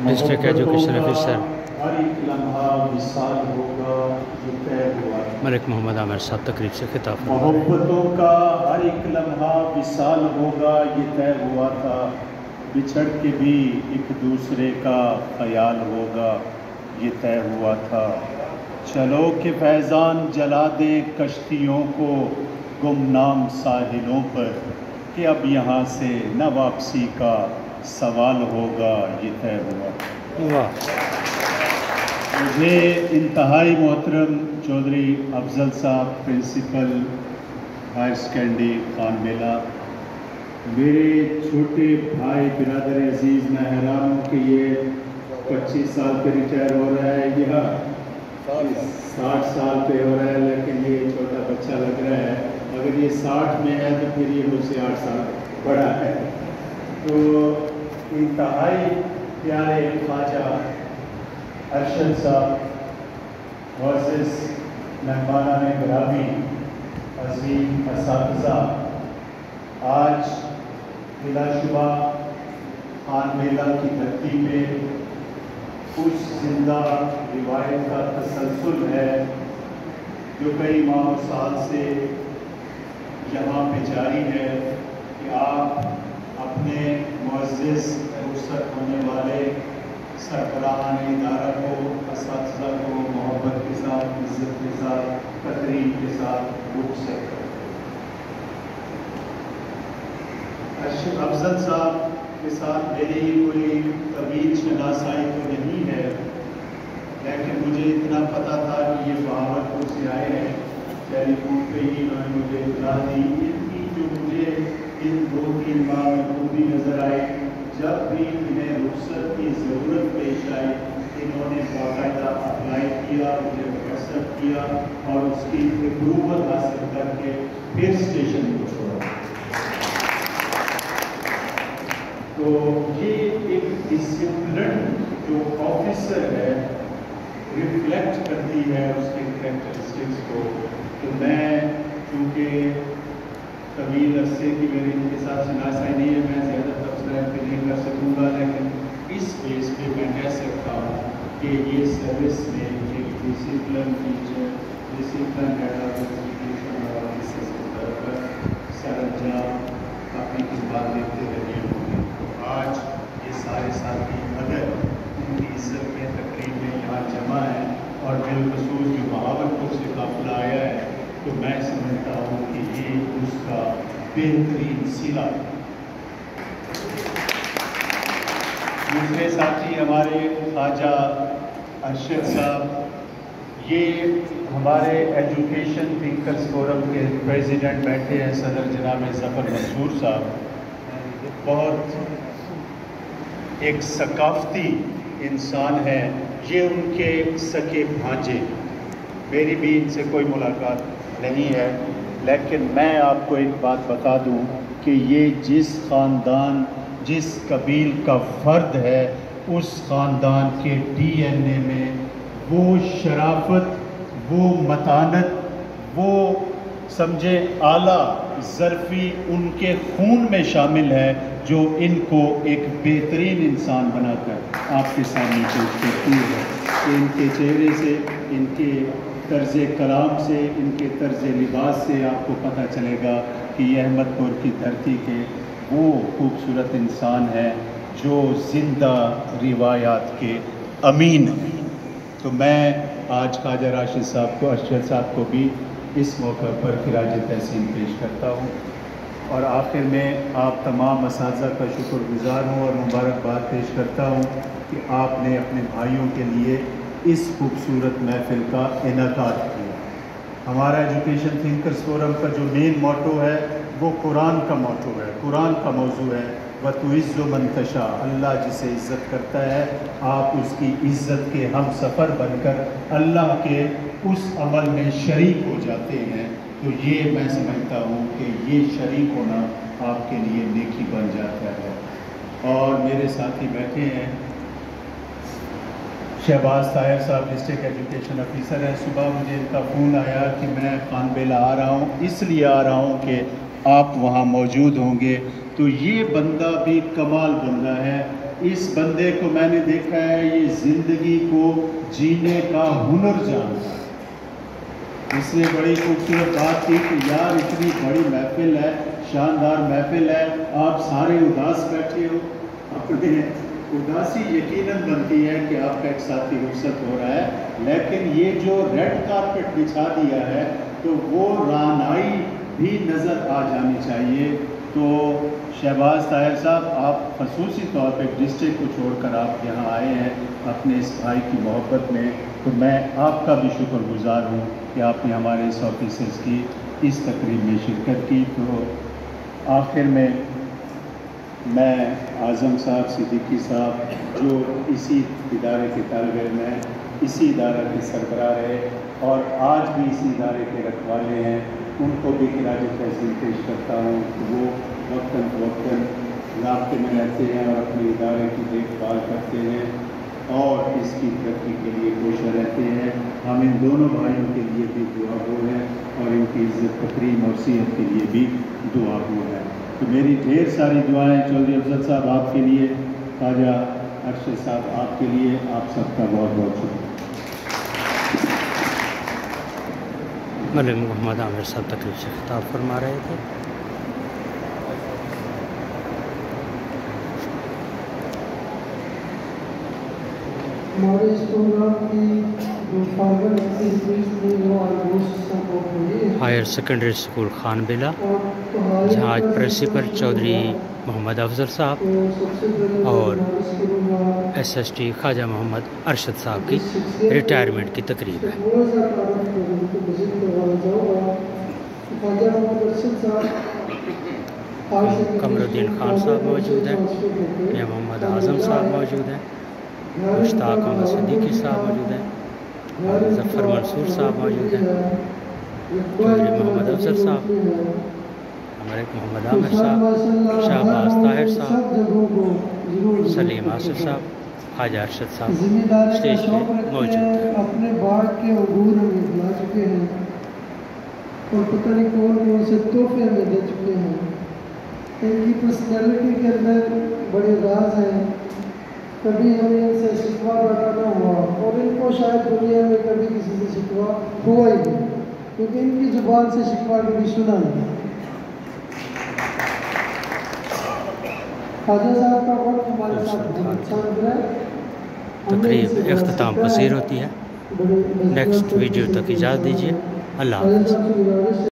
District education officer ہر ایک لمحہ وصال ہوگا جو طے ہوا تھا۔ ملک محمد عامر صاحب تقریب سے خطاب فرمائیں۔ محبتوں کا ہر ایک لمحہ وصال ہوگا یہ طے ہوا تھا، بچھڑ کے بھی ایک دوسرے کا خیال ہوگا یہ طے ہوا تھا۔ چلو کہ فیضان جلا دیں کشتیوں کو گمنام ساحلوں پر، کہ اب یہاں سے نہ واپسی کا سوال ہوگا یہ طے ہوا تھا۔ مجھے انتہائی محترم چودھری افضل صاحب پرنسپل ہائر سیکنڈری خان بیلا، میرے چھوٹے بھائی برادر عزیز، میں حیران ہوں کہ یہ 25 سال پہ ریٹائر ہو رہا ہے یا 60 سال پہ ہو رہا ہے، لیکن یہ چھوٹا بچہ لگ رہا ہے۔ اگر یہ 60 میں ہے تو پھر یہ مجھ سے 8 سال بڑا ہے۔ تو انتہائی پیارے خواجہ ارشد صاحب، معزز مہمانان گرامی، عظیم اساتذہ، آج بلا شبہ خان بیلا کی دھرتی پہ اس زندہ روایت کا تسلسل ہے جو کئی ماہ و سال سے یہاں پہ جاری ہے کہ آپ اپنے معزز رخصت ہونے والے سربراہان ادارہ کو، اساتذہ کو محبت کے ساتھ، عزت کے ساتھ، تقریب کے ساتھ رخصت کریں۔ ارشد افضل صاحب کے ساتھ میری کوئی طویل شناسائی تو نہیں ہے، لیکن مجھے اتنا پتا تھا کہ یہ بہاولپور سے آئے ہیں۔ ٹیلی فون پہ ہی انہوں نے مجھے اطلاع دی۔ ان کی جو مجھے ان 2-3 ماہ میں خوبی نظر آئی، جب بھی انہیں رخصت کی ضرورت پیش آئی انہوں نے باقاعدہ اپلائی کیا، مجھے واٹسپ کیا اور اس کی اپروول حاصل کر کے پھر اسٹیشن کو چھوڑا۔ تو یہ ایک ڈسپلن جو آفیسر ہے ریفلیکٹ کرتی ہے اس کے کریکٹرسٹکس کو۔ تو میں چونکہ طویل عرصے کی میری ان کے ساتھ شناسائی نہیں ہے، میں زیادہ تبصرہ پہ نہیں کر سکوں گا، لیکن اس بیس پہ میں کہہ سکتا ہوں کہ یہ سروس میں ایک discipline teacher, discipline head of institution اور آفیسرس کی طرف پر سر انجام اپنی خدمات دیتے رہے ہوں گے۔ آج یہ سارے ساتھی اگر ان کی عزت میں تقریب میں یہاں جمع ہیں اور بالخصوص جو بہاولپور سے قافلہ آیا ہے، تو میں سمجھتا ہوں کہ یہ اس کا بہترین صلہ۔ دوسرے ساتھی ہمارے خواجہ ارشد صاحب، یہ ہمارے ایجوکیشن تھنکرز فورم کے پریزیڈنٹ بیٹھے ہیں، صدر جناب ظفر منصور صاحب، بہت ایک ثقافتی انسان ہے۔ یہ ان کے سکے بھانجے، میری بھی ان سے کوئی ملاقات نہیں ہے، لیکن میں آپ کو ایک بات بتا دوں کہ یہ جس خاندان، جس قبیل کا فرد ہے، اس خاندان کے ڈی این اے میں وہ شرافت، وہ متانت، وہ سمجھے اعلیٰ ظرفی ان کے خون میں شامل ہے جو ان کو ایک بہترین انسان بنا کر آپ کے سامنے پیش کرتی ہے۔ کہ ان کے چہرے سے، ان کے طرز کلام سے، ان کے طرز لباس سے آپ کو پتہ چلے گا کہ یہ احمد پور کی دھرتی کے وہ خوبصورت انسان ہیں جو زندہ روایات کے امین ہیں۔ تو میں آج خواجہ ارشد صاحب کو بھی اس موقع پر خراج تحسین پیش کرتا ہوں، اور آخر میں آپ تمام اساتذہ کا شکر گزار ہوں اور مبارکباد پیش کرتا ہوں کہ آپ نے اپنے بھائیوں کے لیے اس خوبصورت محفل کا انعقاد کیا۔ ہمارا ایجوکیشن تھنکرز فورم کا جو مین موٹو ہے وہ قرآن کا موٹو ہے، قرآن کا موضوع ہے، وَتُعِزُّ مَن تَشَاءُ، اللہ جسے عزت کرتا ہے آپ اس کی عزت کے ہم سفر بن کر اللہ کے اس عمل میں شریک ہو جاتے ہیں۔ تو یہ میں سمجھتا ہوں کہ یہ شریک ہونا آپ کے لیے نیکی بن جاتا ہے۔ اور میرے ساتھی بیٹھے ہیں، شہباز طاہر صاحب ڈسٹرکٹ ایجوکیشن آفیسر ہیں۔ صبح مجھے ان کا فون آیا کہ میں خان بیلا آ رہا ہوں، اس لیے آ رہا ہوں کہ آپ وہاں موجود ہوں گے۔ تو یہ بندہ بھی کمال بندہ ہے، اس بندے کو میں نے دیکھا ہے یہ زندگی کو جینے کا ہنر جانتا ہے۔ اس نے بڑی خوبصورت بات کی کہ یار اتنی بڑی محفل ہے، شاندار محفل ہے، آپ سارے اداس بیٹھے ہو۔ اپنے اداسی یقیناً بنتی ہے کہ آپ کا ایک ساتھی رخصت ہو رہا ہے، لیکن یہ جو ریڈ کارپٹ بچھا دیا ہے تو وہ رعنائی بھی نظر آ جانی چاہیے۔ تو شہباز طاہر صاحب، آپ خصوصی طور پہ ڈسٹرکٹ کو چھوڑ کر آپ یہاں آئے ہیں اپنے اس بھائی کی محبت میں، تو میں آپ کا بھی شکر گزار ہوں کہ آپ نے ہمارے اس آفیسرز کی اس تقریب میں شرکت کی۔ تو آخر میں اعظم صاحب، صدیقی صاحب جو اسی ادارے کے طالب علم ہیں، اسی ادارے کے سربراہ رہے اور آج بھی اسی ادارے کے رکھوالے ہیں، ان کو بھی خراج تحسین پیش کرتا ہوں کہ وہ وقتاً فوقتاً رابطے میں رہتے ہیں اور اپنے ادارے کی دیکھ بھال کرتے ہیں اور اس کی ترقی کے لیے کوشاں رہتے ہیں۔ ہم ان دونوں بھائیوں کے لیے بھی دعا گو ہیں اور ان کی عزت تکریم اور صحت کے لیے بھی دعا گو ہے۔ تو میری ڈھیر ساری دعائیں چودھری افضل صاحب آپ کے لیے، خواجہ ارشد صاحب آپ کے لیے، آپ سب کا بہت بہت شکریہ۔ مولوی محمد عامر صاحب تقریب سے خطاب فرما رہے تھے۔ ہمارے اس پروگرام کی جو فائنل ایکٹیویٹیز تھی وہ ہائر سیکنڈری اسکول خان بلا، جہاں آج پرنسپل چودھری محمد افضل صاحب اور ایس ایس ٹی خواجہ محمد ارشد صاحب کی ریٹائرمنٹ کی تقریب ہے۔ قمر الدین خان صاحب موجود ہیں، یا محمد اعظم صاحب موجود ہیں، مشتاق احمد صدیقی صاحب موجود ہیں، ظفر منصور صاحب موجود ہیں، چودھری محمد افضل صاحب، ہمارے محمد عامر صاحب، شہباز طاہر صاحب، سلیم آصف صاحب، خواجہ ارشد صاحب اسٹیج پہ موجود ہیں۔ اپنے باغ کے عبور میں بلا چکے ہیں اور پتہ نہیں کون سے تحفے میں دے چکے ہیں۔ ان کی پرسنالٹی کے اندر بڑے راز ہیں، کبھی ہمیں ان سے شکوہ بنا نہ ہوا اور ان کو شاید دنیا میں کبھی کسی سے شکوہ ہوا ہی نہیں، کیونکہ ان کی زبان سے شکوہ کبھی سنا نہیں۔ خواجہ صاحب کا وقت ہمارے ساتھ بہت اچھا گزرا ہے۔ تقریب اختتام پذیر ہوتی ہے۔ نیکسٹ ویڈیو تک اجازت دیجیے۔ اللہ حافظ۔